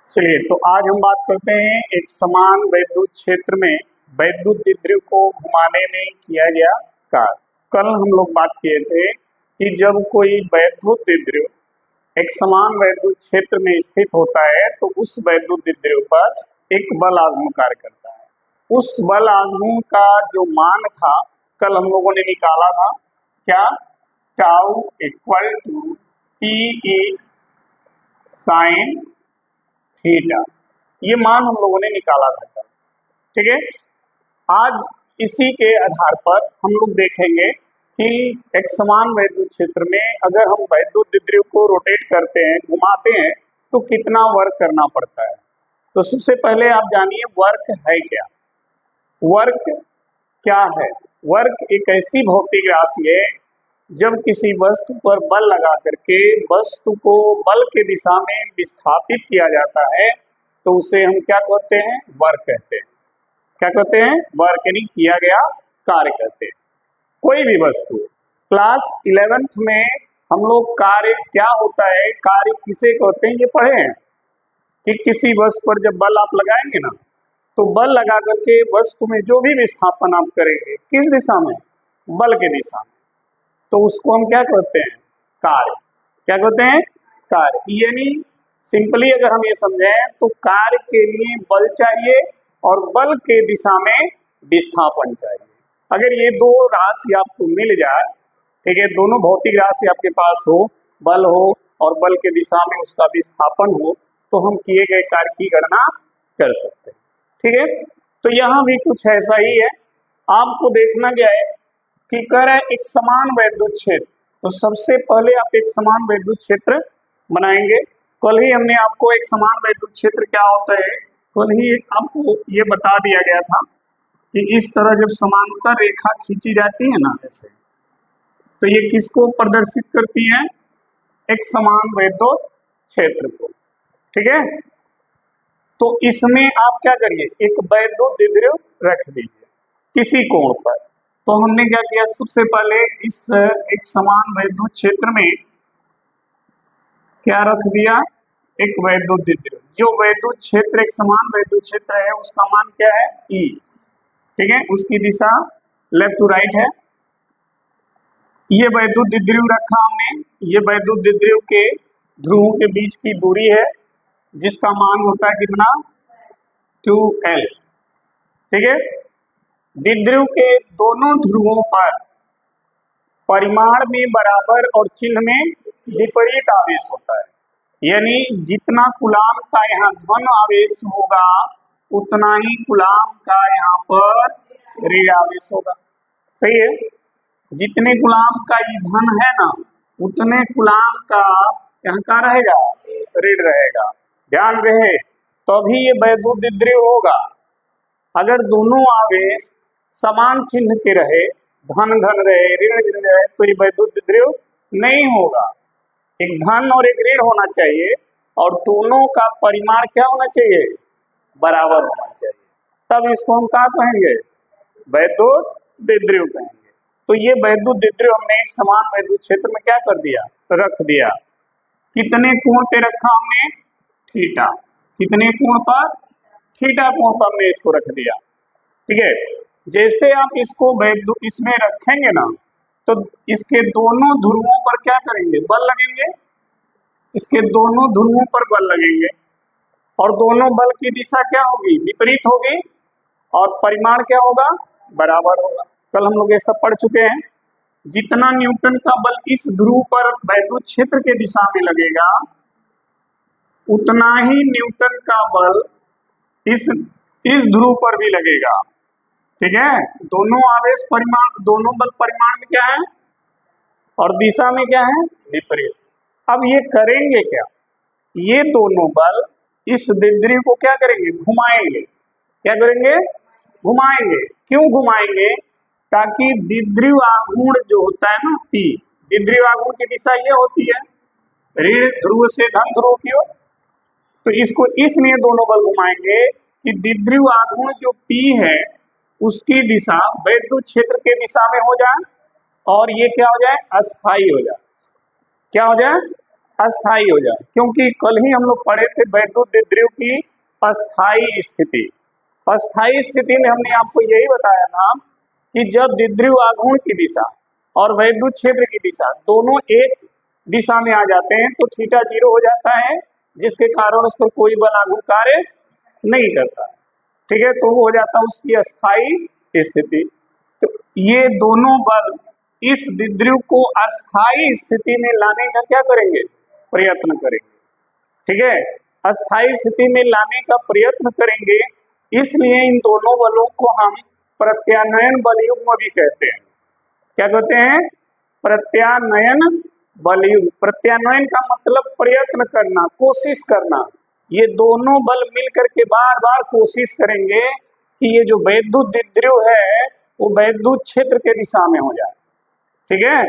चलिए, तो आज हम बात करते हैं एक समान वैद्युत क्षेत्र में वैद्युत द्विध्रुव को घुमाने में किया गया कार्य। कल हम लोग बात किए थे कि जब कोई वैद्युत द्विध्रुव एक समान वैद्युत क्षेत्र में स्थित होता है तो उस वैद्युत द्विध्रुव पर एक बल आघूर्ण कार्य करता है। उस बल आघूर्ण का जो मान था कल हम लोगों ने निकाला था, क्या? Tau equal to P E sine theta, ये मान हम लोगों ने निकाला था। ठीक है, आज इसी के आधार पर हम लोग देखेंगे कि एक समान वैद्युत क्षेत्र में अगर हम वैद्युत द्विध्रुव को रोटेट करते हैं, घुमाते हैं, तो कितना वर्क करना पड़ता है। तो सबसे पहले आप जानिए वर्क है क्या। वर्क क्या है? वर्क एक ऐसी भौतिक राशि है जब किसी वस्तु पर बल लगा करके वस्तु को बल के दिशा में विस्थापित किया जाता है तो उसे हम क्या कहते हैं? वर्क कहते हैं। क्या कहते हैं? वर्क, यानी किया गया कार्य कहते हैं। कोई भी वस्तु, क्लास 11th में हम लोग कार्य क्या होता है, कार्य किसे कहते हैं, ये पढ़े हैं कि किसी वस्तु पर जब बल आप लगाएंगे ना, तो बल लगा करके वस्तु में जो भी विस्थापन आप करेंगे किस दिशा में? बल के दिशा में, तो उसको हम क्या कहते हैं? कार्य। क्या कहते हैं? कार्य। यानी सिंपली अगर हम ये समझें तो कार्य के लिए बल चाहिए और बल के दिशा में विस्थापन चाहिए। अगर ये दो राशि आपको मिल जाए, ठीक है, दोनों भौतिक राशि आपके पास हो, बल हो और बल के दिशा में उसका विस्थापन हो, तो हम किए गए कार्य की गणना कर सकते हैं। ठीक है, तो यहाँ भी कुछ ऐसा ही है। आपको देखना क्या है कि कर है एक समान वैद्युत क्षेत्र, तो सबसे पहले आप एक समान वैद्युत क्षेत्र बनाएंगे। कल ही हमने आपको एक समान वैद्युत क्षेत्र क्या होता है, कल ही आपको ये बता दिया गया था कि इस तरह जब समांतर रेखा खींची जाती है ना ऐसे, तो ये किसको प्रदर्शित करती है? एक समान वैद्युत क्षेत्र को। ठीक है, तो इसमें आप क्या करिए, एक वैद्युत द्विध्रुव रख दीजिए किसी कोण पर। तो हमने क्या किया, सबसे पहले इस एक समान वैद्युत क्षेत्र में क्या रख दिया? एक वैद्युत द्विध्रुव। जो वैद्युत क्षेत्र एक समान वैद्युत क्षेत्र है उसका मान क्या है? E। ठीक है, उसकी दिशा लेफ्ट टू राइट है। ये वैद्युत द्विध्रुव रखा हमने, ये वैद्युत द्विध्रुव के ध्रुवों के बीच की दूरी है जिसका मान होता है कितना? 2L। ठीक है, द्विध्रुव के दोनों ध्रुवों पर परिमाण में बराबर और चिन्ह में विपरीत आवेश होता है। यानी जितना कूलाम का यहाँ धन आवेश होगा उतना ही कूलाम का यहाँ पर ऋण आवेश होगा। सही है, जितने कूलाम का ये धन है ना उतने कूलाम का यहाँ का रहेगा, ऋण रहेगा। ध्यान रहे, तभी ये वैद्युत द्विध्रुव होगा। अगर दोनों आवेश समान चिन्ह के रहे, धन धन रहे, ऋण ऋण रहे, तो ये वैद्युत द्विध्रुव नहीं होगा। एक धन और एक ऋण होना चाहिए और दोनों का परिमाण क्या होना चाहिए? बराबर होना चाहिए, तब इसको हम क्या कहेंगे? वैद्युत द्विध्रुव कहेंगे। तो ये वैद्युत द्विध्रुव हमने एक समान वैद्युत क्षेत्र में क्या कर दिया? रख दिया। कितने कोण पे रखा हमने? थीटा। कितने कोण पर? थीटा कोण पर हमने इसको रख दिया। ठीक है, जैसे आप इसको वैद्युत इसमें रखेंगे ना तो इसके दोनों ध्रुवों पर क्या करेंगे? बल लगेंगे। इसके दोनों ध्रुवों पर बल लगेंगे और दोनों बल की दिशा क्या होगी? विपरीत होगी और परिमाण क्या होगा? बराबर होगा। कल हम लोग ये सब पढ़ चुके हैं। जितना न्यूटन का बल इस ध्रुव पर वैद्युत क्षेत्र के दिशा में लगेगा उतना ही न्यूटन का बल इस ध्रुव पर भी लगेगा। ठीक है, दोनों आवेश परिमाण, दोनों बल परिमाण में क्या है और दिशा में क्या है? विपरीत। अब ये करेंगे क्या? ये दोनों बल इस द्विध्रुव को क्या करेंगे? घुमाएंगे। क्या करेंगे? घुमाएंगे। क्यों घुमाएंगे? ताकि द्विध्रुव आघूर्ण जो होता है ना P, द्विध्रुव आघूर्ण की दिशा ये होती है ऋण ध्रुव से धन ध्रुव की ओर, तो इसको इसलिए दोनों बल घुमाएंगे कि द्विध्रुव आघूर्ण जो P है उसकी दिशा वैद्युत क्षेत्र के दिशा में हो जाए और ये क्या हो जाए? अस्थाई हो जाए। क्या हो जाए? अस्थाई हो जाए, क्योंकि कल ही हम लोग पढ़े थे वैद्युत द्विध्रुव की अस्थाई स्थिति। अस्थाई स्थिति में हमने आपको यही बताया था कि जब द्विध्रुव आघूर्ण की दिशा और वैद्युत क्षेत्र की दिशा दोनों एक दिशा में आ जाते हैं तो थीटा 0 हो जाता है, जिसके कारण उस पर कोई बल आघूर्ण कार्य नहीं करता। ठीक है, तो वो हो जाता है उसकी अस्थाई स्थिति। तो ये दोनों बल इस द्विध्रुव को अस्थाई स्थिति में लाने का क्या करेंगे, प्रयत्न करेंगे। ठीक है, अस्थाई स्थिति में लाने का प्रयत्न करेंगे, इसलिए इन दोनों बलों को हम प्रत्यानयन बलयुग्म भी कहते हैं। क्या कहते हैं, प्रत्यानयन बलयुग्म। प्रत्यानयन का मतलब प्रयत्न करना, कोशिश करना। ये दोनों बल मिलकर के बार बार कोशिश करेंगे कि ये जो वैद्युत द्विध्रुव है वो वैद्युत क्षेत्र के दिशा में हो जाए। ठीक है,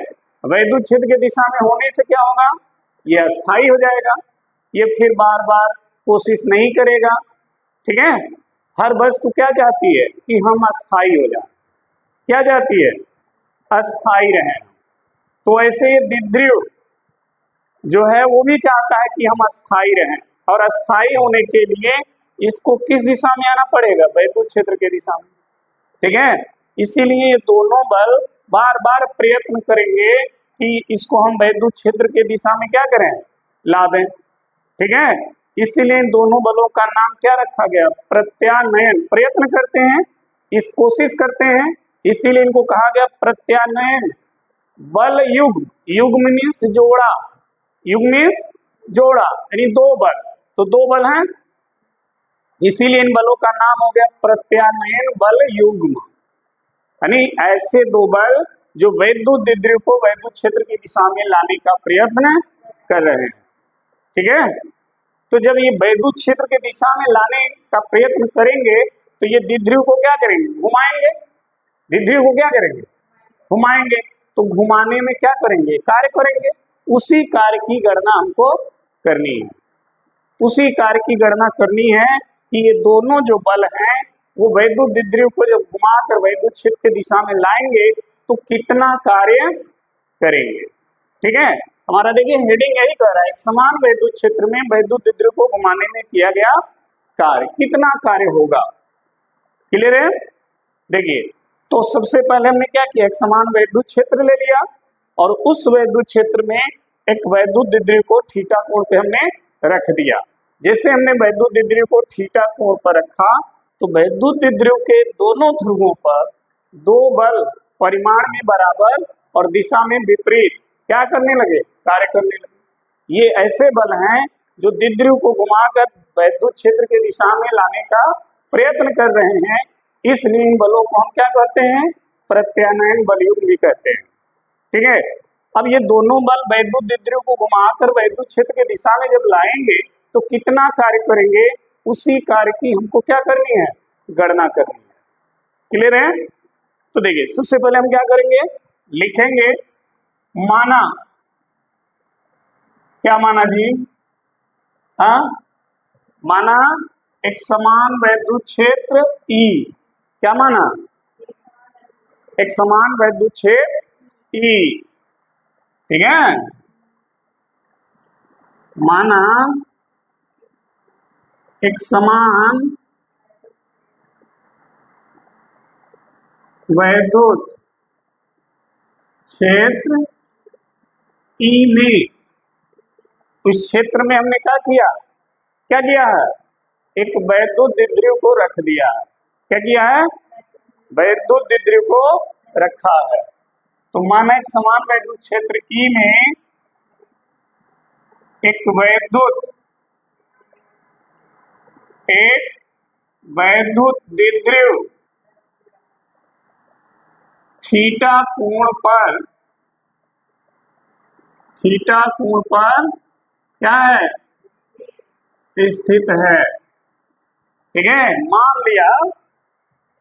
वैद्युत क्षेत्र के दिशा में होने से क्या होगा, ये अस्थाई हो जाएगा, ये फिर बार बार कोशिश नहीं करेगा। ठीक है, हर वस्तु क्या चाहती है कि हम अस्थाई हो जाए, क्या चाहती है, अस्थाई रहें। तो ऐसे द्विध्रुव जो है वो भी चाहता है कि हम अस्थाई रहें, और अस्थाई होने के लिए इसको किस दिशा में आना पड़ेगा, वैद्युत क्षेत्र के दिशा में। ठीक है, इसीलिए ये दोनों बल बार बार प्रयत्न करेंगे कि इसको हम वैद्युत क्षेत्र के दिशा में क्या करें, ला दें। ठीक है, इसीलिए इन दोनों बलों का नाम क्या रखा गया, प्रत्यानयन। प्रयत्न करते हैं, इस कोशिश करते हैं, इसीलिए इनको कहा गया प्रत्यानयन बल युग्म। युग्म मीन्स जोड़ा, युग्म मीन्स जोड़ा, यानी दो बल। तो दो बल हैं, इसीलिए इन बलों का नाम हो गया प्रत्यानयन बल युग्म। यानी ऐसे दो बल जो वैद्युत द्विध्रुव को वैद्युत क्षेत्र की दिशा में लाने का प्रयत्न कर रहे हैं। ठीक है, तो जब ये वैद्युत क्षेत्र की दिशा में लाने का प्रयत्न करेंगे तो ये द्विध्रुव को क्या करेंगे, घुमाएंगे। द्विध्रुव को क्या करेंगे, घुमाएंगे। तो घुमाने में क्या करेंगे, कार्य करेंगे। उसी कार्य की गणना हमको करनी है, उसी कार्य की गणना करनी है कि ये दोनों जो बल हैं वो वैद्युत द्विध्रुव को जब घुमाकर वैद्युत क्षेत्र की दिशा में लाएंगे तो कितना कार्य करेंगे। ठीक है, हमारा देखिए हेडिंग यही कह रहा है, एक समान वैद्युत क्षेत्र में वैद्युत द्विध्रुव को घुमाने में किया गया कार्य, कितना कार्य होगा। क्लियर है, देखिए तो सबसे पहले हमने क्या किया, एक समान वैद्युत क्षेत्र ले लिया और उस वैद्युत क्षेत्र में एक वैद्युत द्विध्रुव को थीटा कोण पे हमने रख दिया। जैसे हमने वैद्युत द्विध्रुव को थीटा कोण पर रखा तो वैद्युत द्विध्रुव के दोनों ध्रुवों पर दो बल परिमाण में बराबर और दिशा में विपरीत क्या करने लगे, कार्य करने लगे। ये ऐसे बल हैं जो द्विध्रुव को घुमाकर वैद्युत क्षेत्र की दिशा में लाने का प्रयत्न कर रहे हैं, इसलिए इन बलों को हम क्या कहते हैं, प्रत्यानयन बलयुग्म भी कहते हैं। ठीक है, अब ये दोनों बल वैद्युत द्विध्रुव को घुमाकर वैद्युत क्षेत्र की दिशा में जब लाएंगे तो कितना कार्य करेंगे, उसी कार्य की हमको क्या करनी है, गणना करनी है। क्लियर है, तो देखिए सबसे पहले हम क्या करेंगे, लिखेंगे माना, क्या माना जी, हाँ माना एक समान वैद्युत क्षेत्र E, क्या माना, एक समान वैद्युत क्षेत्र E। ठीक है, माना एक समान वैद्युत क्षेत्र E में, उस क्षेत्र में हमने क्या किया, क्या किया है, एक वैद्युत द्विध्रुव को रख दिया है। क्या किया है, वैद्युत द्विध्रुव को रखा है। तो माना एक समान वैद्युत क्षेत्र E में एक वैद्युत द्विध्रुव थीटा कोण पर क्या है, स्थित है। ठीक है, मान लिया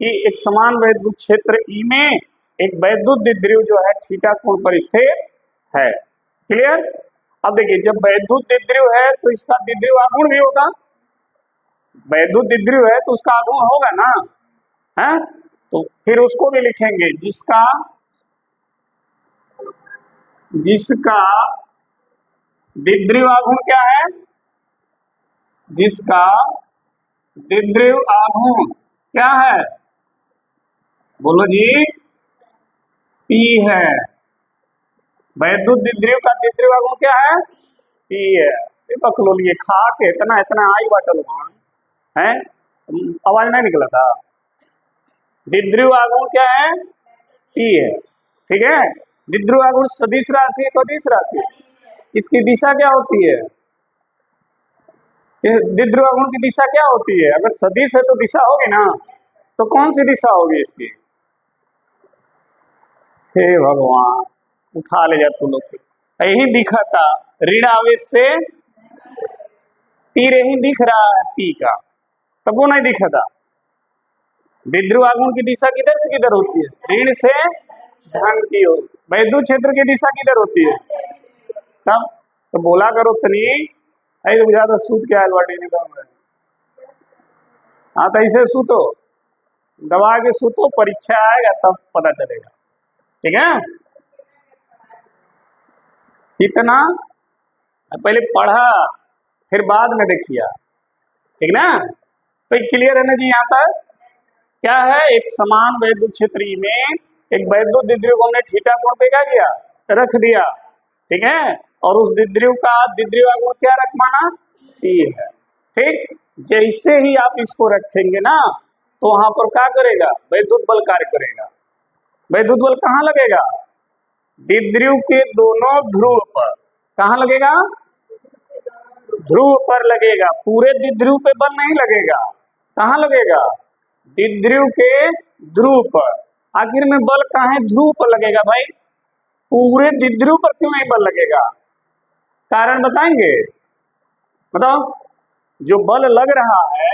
कि एक समान वैद्युत क्षेत्र E में एक वैद्युत द्विध्रुव जो है थीटा कोण पर स्थित है। क्लियर, अब देखिए जब वैद्युत द्विध्रुव है तो इसका द्विध्रुव आघूर्ण भी होगा, वैद्युत द्विध्रुव है तो उसका आघूर्ण होगा ना, है, तो फिर उसको भी लिखेंगे जिसका द्विध्रुव आघूर्ण क्या है? जिसका द्विध्रुव आघूर्ण क्या है? बोलो जी, P है। वैद्युत द्विध्रुव का द्विध्रुव आघूर्ण क्या है? P है। ये बकलोल ये खा के इतना इतना आई बाटल है, आवाज नहीं निकला था। द्विध्रुव आघूर्ण क्या है? P है। ठीक है। द्विध्रुव आघूर्ण सदिश राशि है, अदिश राशि? इसकी दिशा क्या होती है? द्विध्रुव आघूर्ण की दिशा क्या होती है? अगर सदिश है तो दिशा होगी ना, तो कौन सी दिशा होगी इसकी? हे भगवान, उठा ले जा तू लोग। यही दिखा था, ऋण आवेश से तीर यही दिख रहा है P का, तब वो नहीं दिखा था। द्विध्रुव आघूर्ण की दिशा किधर से किधर होती है? ऋण से धन की ओर। वैद्युत क्षेत्र की दिशा किधर होती है? तब तो बोला करो तनी, ऐसे बुझाता सूत क्या अलवाटी निकल। हाँ, तो ऐसे सूतो, दबा के सूतो, परीक्षा आएगा तब पता चलेगा। ठीक है, इतना पहले पढ़ा फिर बाद में देखिए, ठीक ना? तो क्लियर है ना जी? यहाँ तक क्या है? एक समान वैद्युत क्षेत्र में एक वैद्युत द्विध्रुव को हमने थीटा कोण पे क्या किया? रख दिया। ठीक है, और उस द्विध्रुव का द्विध्रुव आघूर्ण क्या रख माना? P है। ठीक, जैसे ही आप इसको रखेंगे ना, तो वहां पर क्या करेगा? वैद्युत बल कार्य करेगा। वैद्युत बल कहाँ लगेगा? द्विध्रुव के दोनों ध्रुव पर। कहाँ लगेगा? ध्रुव पर लगेगा। पूरे द्विध्रुव पे बल नहीं लगेगा। कहाँ लगेगा? द्विध्रुव के ध्रुव पर। आखिर में बल कहाँ ध्रुव पर लगेगा भाई? पूरे द्विध्रुव पर क्यों नहीं बल लगेगा? कारण बताएंगे? बताओ। जो बल लग रहा है,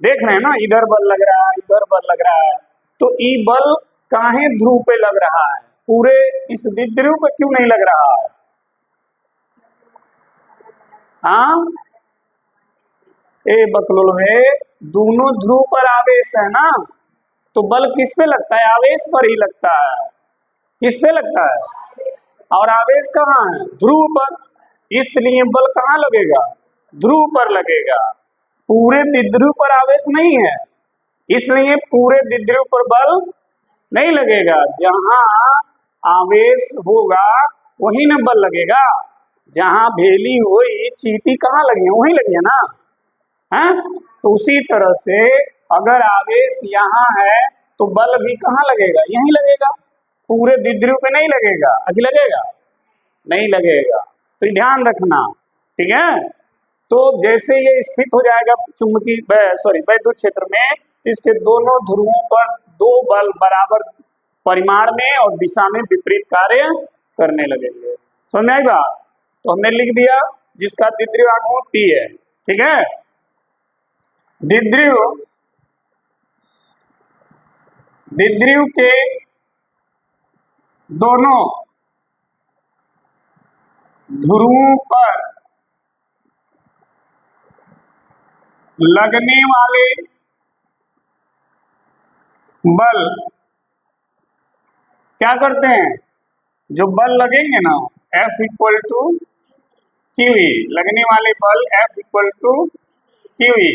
देख रहे हैं ना, इधर बल लग रहा है, इधर बल लग रहा है, तो ई बल कहाँ ध्रुव पे लग रहा है? पूरे इस द्विध्रुव पे क्यों नहीं लग रहा है? हाँ, ए बकलोल है, दोनों ध्रुव पर आवेश है ना, तो बल किस पे लगता है? आवेश पर ही लगता है। किस पे लगता है? और आवेश कहाँ है? ध्रुव पर। इसलिए बल कहाँ लगेगा? ध्रुव पर लगेगा। पूरे द्विध्रुव पर आवेश नहीं है, इसलिए पूरे द्विध्रुव पर बल नहीं लगेगा। जहां आवेश होगा वहीं न बल लगेगा। जहां भेली हुई चींटी कहाँ लगी है? वहीं लगी है ना, है? तो उसी तरह से अगर आवेश यहाँ है तो बल भी कहाँ लगेगा? यहीं लगेगा। पूरे द्विध्रुव पे नहीं लगेगा। अभी लगेगा? नहीं लगेगा। तो ध्यान रखना, ठीक है? तो जैसे ये स्थित हो जाएगा चुंबकीय वैद्युत क्षेत्र में, इसके दोनों ध्रुवों पर दो बल बराबर परिमाण में और दिशा में विपरीत कार्य करने लगेंगे। समझ में आई बात? तो हमने लिख दिया जिसका द्विध्रुव आघूर्ण P है। ठीक है, द्विध्रुव के दोनों ध्रुवों पर लगने वाले बल क्या करते हैं? जो बल लगेंगे ना, F इक्वल टू QE, लगने वाले बल F इक्वल टू QE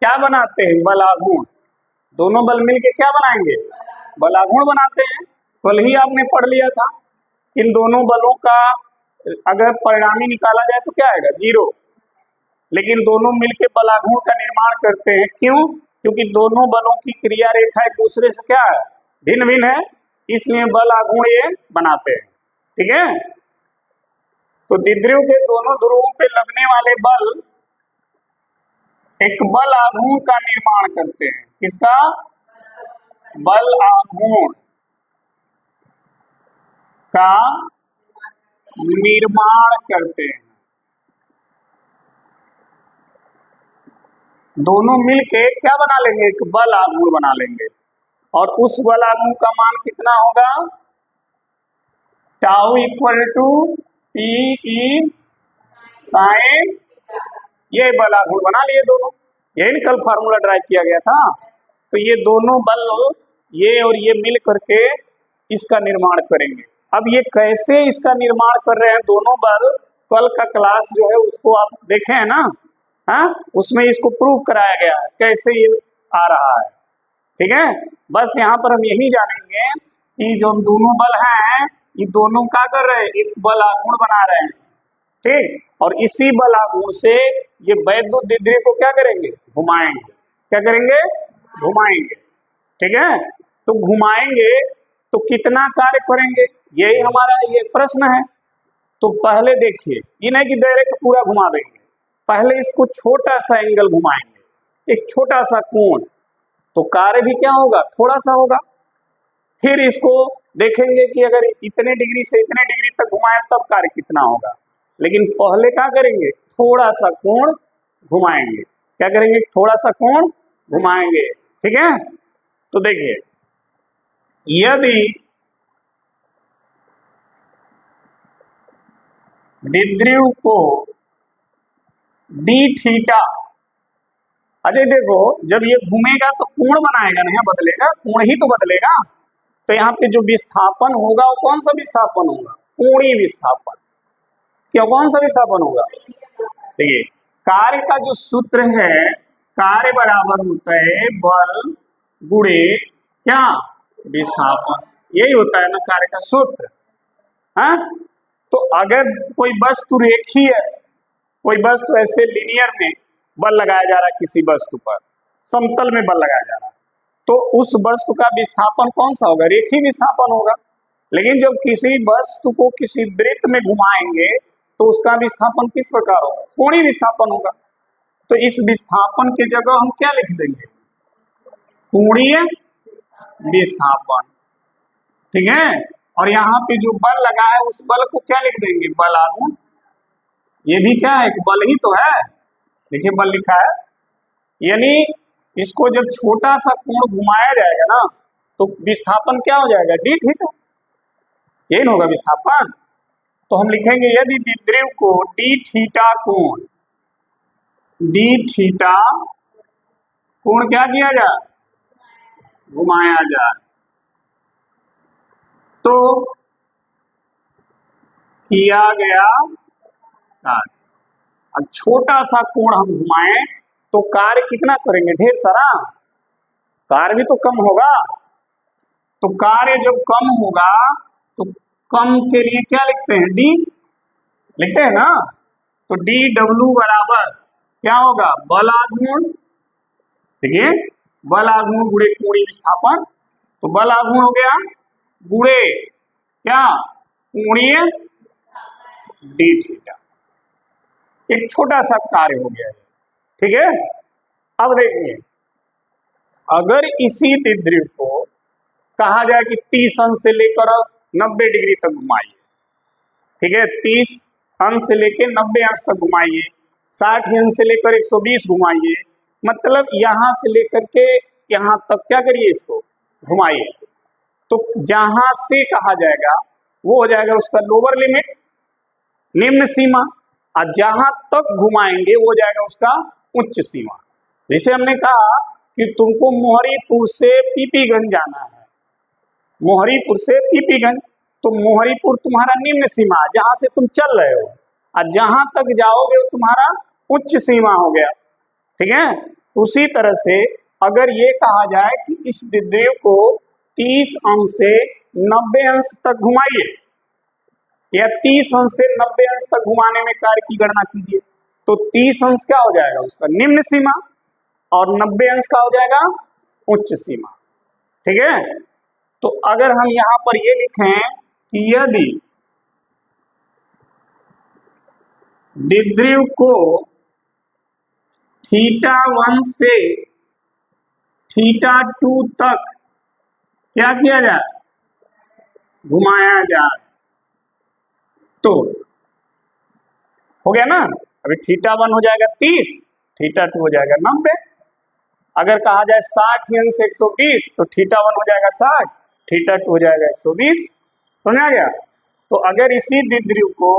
क्या बनाते हैं? बल आघूर्ण। दोनों बल मिलके क्या बनाएंगे? बल आघूर्ण बनाते हैं। कल ही आपने पढ़ लिया था, इन दोनों बलों का अगर परिणामी निकाला जाए तो क्या आएगा? 0। लेकिन दोनों मिलके बल आघूर्ण का निर्माण करते हैं। क्यों? क्योंकि दोनों बलों की क्रिया रेखा एक दूसरे से क्या है? भिन्न भिन्न है, इसलिए बल आघूर्ण ये बनाते हैं। ठीक है, तो द्विध्रुव के दोनों ध्रुवों पे लगने वाले बल एक बल आघूर्ण का निर्माण करते हैं। किसका? बल आघूर्ण का निर्माण करते हैं। दोनों मिलके क्या बना लेंगे? एक बल आघूर्ण बना लेंगे। और उस बल आघूर्ण का मान कितना होगा? Tau equal to PE sine, ये बल आघूर्ण बना लिए दोनों। यही कल फार्मूला ड्राइव किया गया था। तो ये दोनों बल ये और ये मिल करके इसका निर्माण करेंगे। अब ये कैसे इसका निर्माण कर रहे हैं दोनों बल, कल का क्लास जो है उसको आप देखे हैं ना, हाँ, उसमें इसको प्रूव कराया गया है कैसे ये आ रहा है। ठीक है, बस यहाँ पर हम यही जानेंगे कि जो दोनों बल हैं ये दोनों क्या कर रहे हैं, एक बल आघूर्ण बना रहे हैं। ठीक, और इसी बल आघूर्ण से ये वैद्युत द्विध्रुव को क्या करेंगे, घुमाएंगे। क्या करेंगे, घुमाएंगे। ठीक है, तो घुमाएंगे तो कितना कार्य करेंगे, यही हमारा ये प्रश्न है। तो पहले देखिए, ये नहीं कि डायरेक्ट पूरा घुमा देंगे, पहले इसको छोटा सा एंगल घुमाएंगे, एक छोटा सा कोण, तो कार्य भी क्या होगा, थोड़ा सा होगा। फिर इसको देखेंगे कि अगर इतने डिग्री से इतने डिग्री तक घुमाएं तब कार्य कितना होगा। लेकिन पहले क्या करेंगे, थोड़ा सा कोण घुमाएंगे। क्या करेंगे, थोड़ा सा कोण घुमाएंगे। ठीक है, तो देखिए यदि द्विध्रुव को डी थीटा, अच्छा देखो जब ये घूमेगा तो कोण बनाएगा, नहीं बदलेगा, कोण ही तो बदलेगा। तो यहाँ पे जो विस्थापन होगा वो कौन सा विस्थापन होगा, कोणीय विस्थापन। क्या, कौन सा विस्थापन होगा, देखिए कार्य का जो सूत्र है, कार्य बराबर होता है बल गुणे क्या, विस्थापन, यही होता है ना कार्य का सूत्र। हाँ, तो अगर कोई वस्तु रेखीय है, कोई वस्तु ऐसे लीनियर में बल लगाया जा रहा है, किसी वस्तु पर समतल में बल लगाया जा रहा है, तो उस वस्तु का विस्थापन कौन सा होगा, रेखीय विस्थापन होगा। लेकिन जब किसी वस्तु को किसी वृत्त में घुमाएंगे तो उसका विस्थापन किस प्रकार होगा, कोणीय विस्थापन होगा। तो इस विस्थापन की जगह हम क्या लिख देंगे, कोणीय विस्थापन। ठीक है, और यहाँ पे जो बल लगा है उस बल को क्या लिख देंगे, बल आघूर्ण। ये भी क्या है, एक बल ही तो है, देखिए बल लिखा है। यानी इसको जब छोटा सा कोण घुमाया जाएगा ना तो विस्थापन क्या हो जाएगा, डी थीटा, यही होगा विस्थापन। तो हम लिखेंगे यदि द्विध्रुव को डी थीटा कोण, डी थीटा कोण क्या किया जाए, घुमाया जाए, तो किया गया कार्य। अब छोटा सा कोण हम घुमाएं तो कार्य कितना करेंगे, ढेर सारा, कार्य भी तो कम होगा। तो कार्य जब कम होगा तो कम के लिए क्या लिखते हैं, डी लिखते हैं ना। तो डी डब्ल्यू बराबर क्या होगा, बल आघूर्ण। देखिए बल आघूर्ण गुणे कोणीय विस्थापन, तो बल आघूर्ण हो गया गुणे क्या, कोणीय डी थीटा, एक छोटा सा कार्य हो गया है। ठीक है, अब देखिए अगर इसी द्विध्रुव को कहा जाए कि 30 अंश से लेकर 90 डिग्री तक घुमाइए, ठीक है, 30 अंश से लेकर 90 अंश तक घुमाइए, 60 अंश से लेकर 120 घुमाइए, मतलब यहां से लेकर के यहां तक क्या करिए, इसको घुमाइए। तो जहां से कहा जाएगा वो हो जाएगा उसका लोअर लिमिट, निम्न सीमा, और जहां तक घुमाएंगे वो हो जाएगा उसका उच्च सीमा। जैसे हमने कहा कि तुमको मोहरीपुर से पीपीगंज जाना है, मोहरीपुर से पीपीगंज, तो मोहरीपुर तुम्हारा निम्न सीमा है जहां से तुम चल रहे हो, और जहां तक जाओगे वो तुम्हारा उच्च सीमा हो गया। ठीक है, तो उसी तरह से अगर ये कहा जाए कि इस द्विध्रुव को 30 अंश से 90 अंश तक घुमाइए, या 30 अंश से 90 अंश तक घुमाने में कार्य की गणना कीजिए, तो 30 अंश क्या हो जाएगा उसका निम्न सीमा, और 90 अंश का हो जाएगा उच्च सीमा। ठीक है, तो अगर हम यहां पर ये लिखें कि यदि द्विध्रुव को θ1 से θ2 तक क्या किया जाए, घुमाया जाए, तो हो गया ना। अभी θ1 हो जाएगा 30, θ2 हो जाएगा 90। अगर कहा जाए 60 अंश 120 तो θ1 हो जाएगा 60, θ2 हो जाएगा 120। समझा गया। तो अगर इसी द्विध्रुव को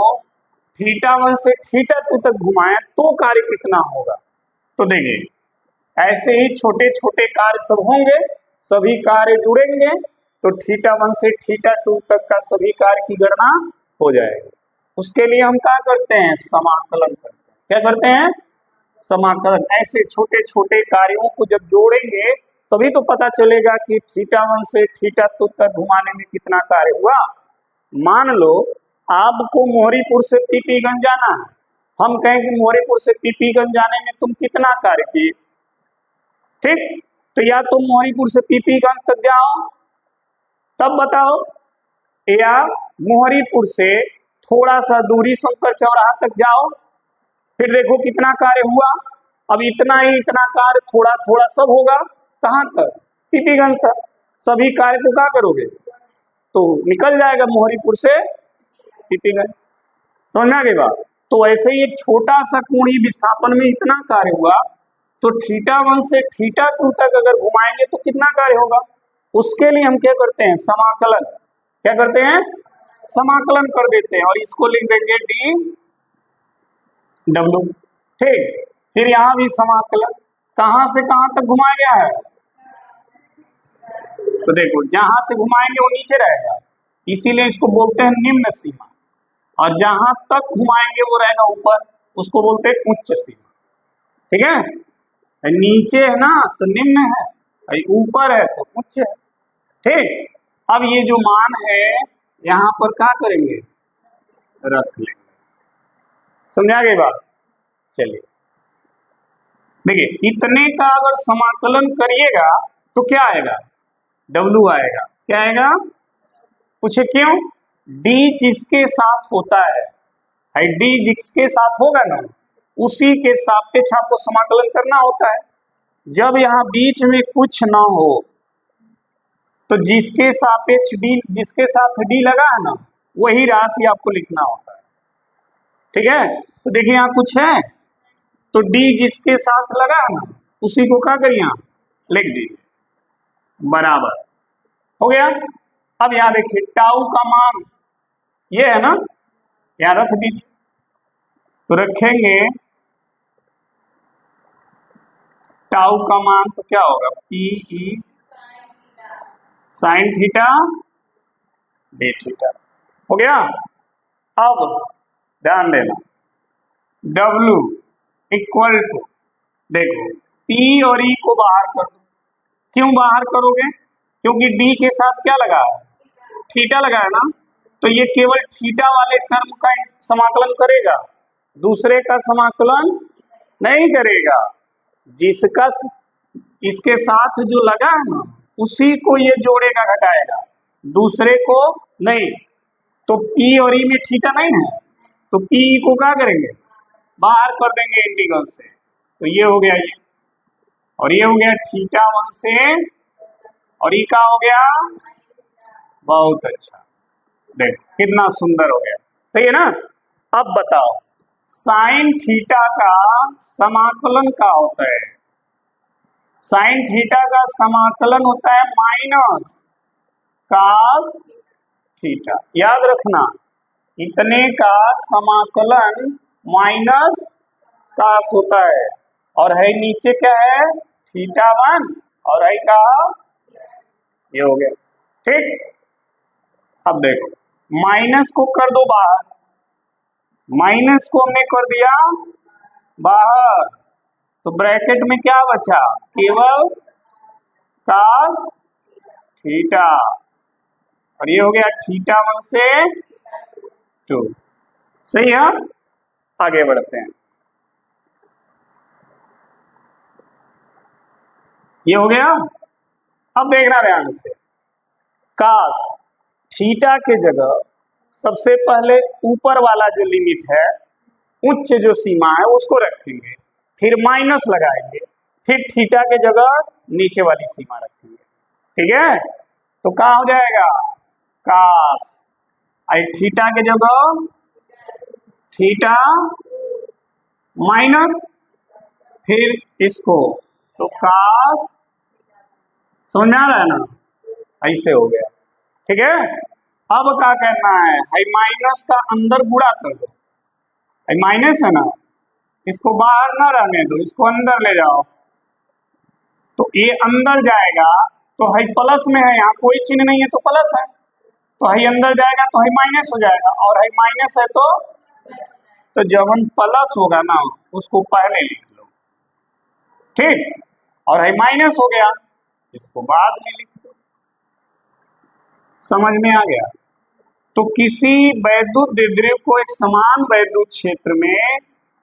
θ1 से θ2 तक घुमाएं तो कार्य कितना होगा, तो देखिए ऐसे ही छोटे छोटे कार्य सब होंगे, सभी कार्य जुड़ेंगे तो θ1 से θ2 तक का सभी कार्य की गणना हो जाएगी। उसके लिए हम क्या करते हैं, समाकलन करते हैं। क्या करते हैं, समाकलन। ऐसे छोटे छोटे कार्यों को जब जोड़ेंगे तभी तो पता चलेगा कि θ1 से θ2 तक घुमाने में कितना कार्य हुआ। मान लो आपको मोहरीपुर से पीपीगंज जाना है, हम कहें कि मोहरीपुर से पीपीगंज जाने में तुम कितना कार्य किए, ठीक, तो या तुम मोहरीपुर से पीपीगंज तक जाओ तब बताओ, या मोहरीपुर से थोड़ा सा दूरी शंकर चौराहा तक जाओ फिर देखो कितना कार्य हुआ। अब इतना ही इतना कार्य थोड़ा थोड़ा सब होगा कहाँ तक, पीपीगंज तक। सभी कार्य को क्या करोगे, तो निकल जाएगा मोहरीपुर से पीपीगंज। समझ गई बात। तो ऐसे ही एक छोटा सा कोणीय विस्थापन में इतना कार्य हुआ, तो θ1 से θ2 तक अगर घुमाएंगे तो कितना कार्य होगा। उसके लिए हम क्या करते हैं, समाकलन। क्या करते हैं, समाकलन कर देते हैं और इसको लिख देंगे डी डब्ल्यू, ठीक। फिर यहाँ भी समाकलन, कहाँ से कहाँ तक घुमाया गया है, तो देखो जहां से घुमाएंगे वो नीचे रहेगा, इसीलिए इसको बोलते हैं निम्न सीमा, और जहां तक घुमाएंगे वो रहेगा ऊपर, उसको बोलते हैं उच्च सीमा। ठीक है, नीचे है ना तो निम्न है, ऊपर है तो उच्च है, ठीक। अब ये जो मान है यहाँ पर क्या करेंगे, रख लेंगे। समझा गई बात। चलिए देखिए, इतने का अगर समाकलन करिएगा तो क्या आएगा, डब्लू आएगा। क्या आएगा, पूछे क्यों, डी जिसके साथ होता है, डी जिसके साथ होगा ना उसी के सापेक्ष आपको समाकलन करना होता है। जब यहाँ बीच में कुछ ना हो तो जिसके सापेक्ष डी, जिसके साथ डी लगा है ना वही राशि आपको लिखना होता है। ठीक है, तो देखिए यहाँ कुछ है तो डी जिसके साथ लगा है ना उसी को क्या करिए यहाँ लिख दीजिए, बराबर हो गया। अब यहाँ देखिए टाउ का मान ये है ना, यहाँ रख दीजिए, तो रखेंगे टाउ का मान तो क्या होगा, P E sine theta D theta हो गया। अब ध्यान देना, डब्लू इक्वल टू, देखो पी और ई को बाहर कर दो। क्यों बाहर करोगे, क्योंकि डी के साथ क्या लगा है, थीटा लगा है ना, तो ये केवल थीटा वाले टर्म का समाकलन करेगा, दूसरे का समाकलन नहीं करेगा। जिसका इसके साथ जो लगा है ना उसी को ये जोड़ेगा घटाएगा, दूसरे को नहीं। तो पी और ई में थीटा नहीं है तो पी को क्या करेंगे, बाहर कर देंगे इंटीग्रल से, तो ये हो गया ये, और ये हो गया θ1 से, और ये क्या हो गया, बहुत अच्छा, देखो कितना सुंदर हो गया, सही है ना। अब बताओ साइन थीटा का समाकलन क्या होता है, साइन थीटा का समाकलन होता है माइनस कास थीटा। याद रखना, इतने का समाकलन माइनस कास होता है, और है नीचे क्या है θ1, और है का ये हो गया, ठीक। अब देखो माइनस को कर दो बाहर, माइनस को हमने कर दिया बाहर, तो ब्रैकेट में क्या बचा, केवल कास थीटा, और ये हो गया θ1 से 2। सही है, आगे बढ़ते हैं। ये हो गया। अब देखना ध्यान से, कास थीटा के जगह सबसे पहले ऊपर वाला जो लिमिट है, उच्च जो सीमा है उसको रखेंगे, फिर माइनस लगाएंगे, फिर थीटा के जगह नीचे वाली सीमा रखेंगे। ठीक है, तो क्या हो जाएगा, कास आई थीटा के जगह थीटा माइनस फिर इसको, तो कास, समझ में आ रहा है ना, ऐसे हो गया। ठीक है, अब क्या करना है, हाई माइनस का अंदर गुणा कर दो, हाई माइनस है ना इसको बाहर ना रहने दो, इसको अंदर ले जाओ, तो ये अंदर जाएगा, तो हाई प्लस में है, यहाँ कोई चिन्ह नहीं है तो प्लस है, तो हाई अंदर जाएगा तो हाई माइनस हो जाएगा, और हाई माइनस है तो जब हम प्लस होगा ना उसको पहले लिख लो, ठीक, और हाई माइनस हो गया इसको बाद में लिख लो। समझ में आ गया? तो किसी वैद्युत द्विध्रुव को एक समान वैद्युत क्षेत्र में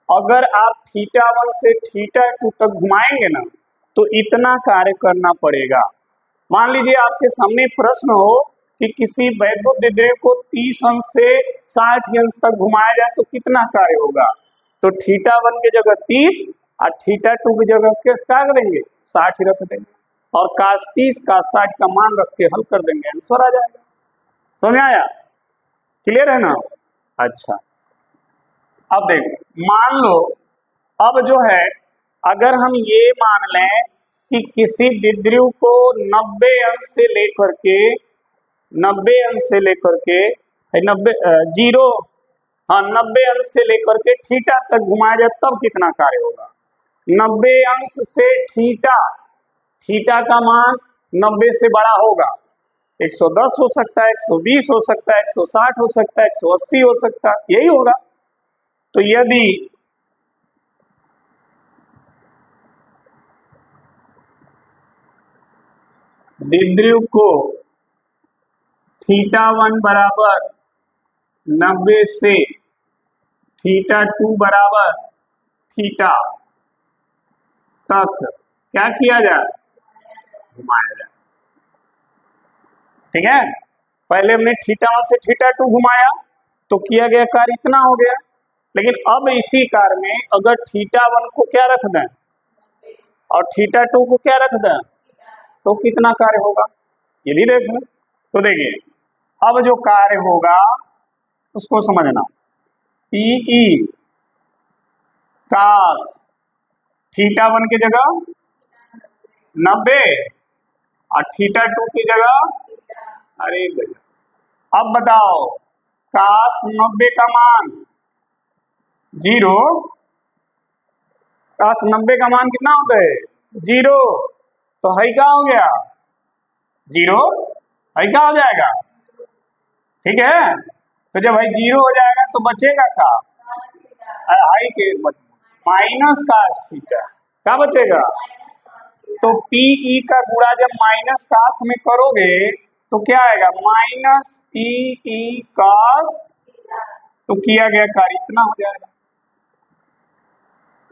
अगर आप θ1 से θ2 तक घुमाएंगे ना तो इतना कार्य करना पड़ेगा। मान लीजिए आपके सामने प्रश्न हो कि किसी वैद्युत द्विध्रुव को 30 अंश से 60 अंश तक घुमाया जाए तो कितना कार्य होगा, तो θ1 की जगह 30 और θ2 की जगह क्या रख देंगे, 60 रख देंगे, और cos 30 cos 60 का मान रख के हल कर देंगे, आंसर आ जाएगा। समझ आया? क्लियर है ना? अच्छा, अब देखो, मान लो अब जो है अगर हम ये मान लें कि किसी द्विध्रुव को 90 अंश से लेकर के 90 अंश से लेकर के 90 अंश से लेकर के थीटा तक घुमाया जाए तब कितना कार्य होगा। 90 अंश से थीटा का मान 90 से बड़ा होगा, 110 हो सकता है, 120 हो सकता है, 160 हो सकता है, 180 हो सकता है, यही होगा। तो यदि द्विध्रुव को θ1 बराबर 90 से θ2 बराबर थीटा तक क्या किया जाए, घुमाया जाए। ठीक है, पहले हमने θ1 से θ2 घुमाया तो किया गया कार्य इतना हो गया, लेकिन अब इसी कार्य में अगर θ1 को क्या रख दें और θ2 को क्या रख दें तो कितना कार्य होगा, ये भी देख लें। तो देखिए अब जो कार्य होगा उसको समझना, Pe cos θ1 की जगह 90 और θ2 की जगह, अरे भैया अब बताओ cos 90 का मान 0, cos 90 का मान कितना होता है 0, तो हाई क्या हो गया 0, हाई क्या हो जाएगा, ठीक है। तो जब हाई 0 हो जाएगा तो बचेगा क्या, हाई के माइनस cos थीटा, क्या बचेगा, तो Pe का गुणा जब माइनस cos में करोगे तो क्या आएगा माइनस Pe cos, तो किया गया कार्य इतना हो जाएगा।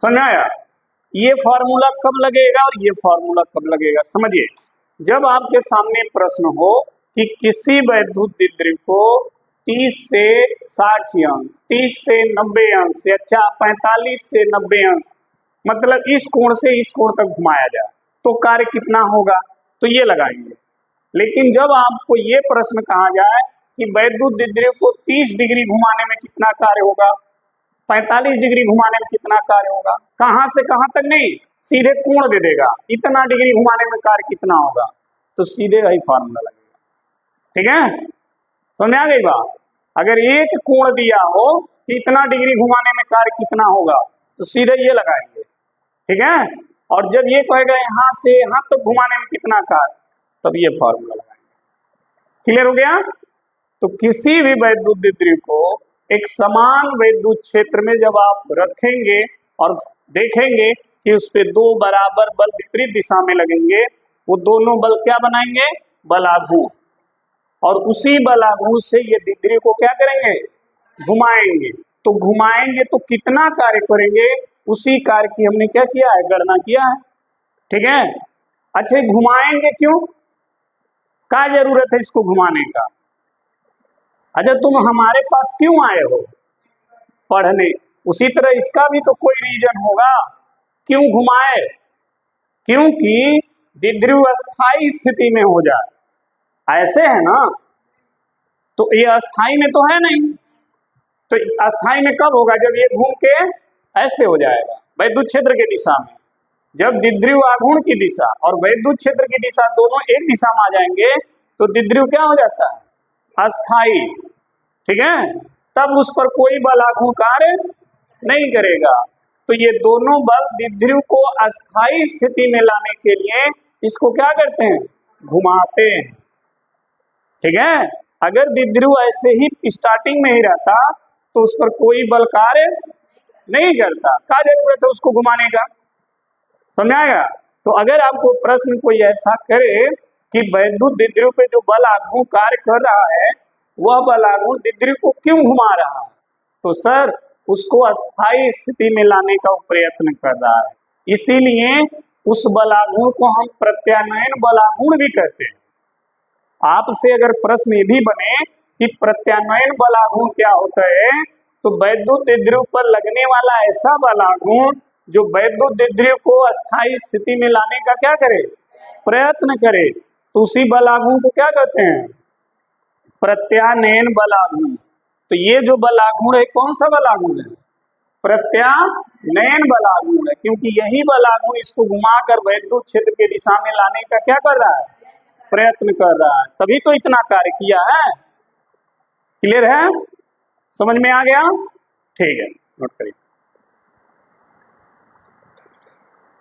समझ आया? ये फॉर्मूला कब लगेगा और ये फॉर्मूला कब लगेगा, समझिए। जब आपके सामने प्रश्न हो कि किसी वैद्युत द्विध्रुव को 30 से 60 अंश, 30 से 90 अंश, या 45 से 90 अंश, मतलब इस कोण से इस कोण तक घुमाया जाए तो कार्य कितना होगा, तो ये लगाएंगे। लेकिन जब आपको ये प्रश्न कहा जाए कि वैद्युत द्विध्रुव को 30 डिग्री घुमाने में कितना कार्य होगा, 45 डिग्री घुमाने में कितना कार्य होगा, कहां से कहां तक नहीं, सीधे कोण दे देगा, इतना डिग्री घुमाने में कार्य कितना होगा, तो सीधे वही फॉर्मूला लगेगा। ठीक है, समझ आ गई बात? अगर एक कोण दिया हो कि इतना डिग्री घुमाने में कार्य कितना होगा तो सीधे ये लगाएंगे। ठीक है, और जब ये कहेगा यहां से यहां तक घुमाने में कितना कार्य, तब ये फॉर्मूला लगाएंगे। क्लियर हो गया? तो किसी भी वैद्युत द्विध्रुव को एक समान वैद्युत क्षेत्र में जब आप रखेंगे और देखेंगे कि उस पे दो बराबर बल विपरीत दिशा में लगेंगे, वो दोनों बल क्या बनाएंगे, बलाघूत, और उसी बलाघूत से ये द्विध्रुव को क्या करेंगे, घुमाएंगे। तो घुमाएंगे तो कितना कार्य करेंगे, उसी कार्य की हमने क्या किया है, गणना किया है। ठीक है, अच्छा घुमाएंगे क्यों, क्या जरूरत है इसको घुमाने का, अच्छा तुम हमारे पास क्यों आए हो पढ़ने, उसी तरह इसका भी तो कोई रीजन होगा क्यों घुमाए, क्योंकि द्विध्रुव अस्थाई स्थिति में हो जाए, ऐसे है ना, तो ये अस्थाई में तो है नहीं, तो अस्थाई में कब होगा, जब ये घूम के ऐसे हो जाएगा वैद्युत क्षेत्र की दिशा में। जब द्विध्रुव आघूर्ण की दिशा और वैद्युत क्षेत्र की दिशा दोनों एक दिशा में आ जाएंगे तो द्विध्रुव क्या हो जाता है, अस्थाई। ठीक है, तब उस पर कोई बल आघूर्ण कार्य नहीं करेगा। तो ये दोनों बल द्विध्रुव को अस्थाई स्थिति में लाने के लिए इसको क्या करते हैं, घुमाते हैं। ठीक है, अगर द्विध्रुव ऐसे ही स्टार्टिंग में ही रहता तो उस पर कोई बल कार्य नहीं करता, क्या जरूरत है उसको घुमाने का, समझाएगा। तो अगर आपको प्रश्न कोई ऐसा करे कि वैद्युत द्विध्रुव पे जो बल आघूर्ण कार्य कर रहा है वह बल आघूर्ण द्विध्रुव को क्यों घुमा रहा है, तो सर उसको अस्थायी स्थिति में लाने का प्रयत्न कर रहा है, इसीलिए उस बल आघूर्ण को हम प्रत्यानयन बल आघूर्ण भी कहते हैं। आपसे अगर प्रश्न ये भी बने कि प्रत्यानयन बल आघूर्ण क्या होता है, तो वैद्युत द्विध्रुव पर लगने वाला ऐसा बल आघूर्ण जो वैद्युत द्विध्रुव को अस्थायी स्थिति में लाने का क्या करे, प्रयत्न करे, तो उसी बल आघूर्ण को क्या कहते हैं, प्रत्यानयन बल आघूर्ण। तो ये जो बल आघूर्ण है कौन सा बल आघूर्ण है, प्रत्यानयन बल आघूर्ण है, क्योंकि यही बल आघूर्ण इसको घुमाकर वैद्युत क्षेत्र के दिशा में लाने का क्या कर रहा है, प्रयत्न कर रहा है, तभी तो इतना कार्य किया है। क्लियर है, समझ में आ गया, ठीक है, नोट करिए।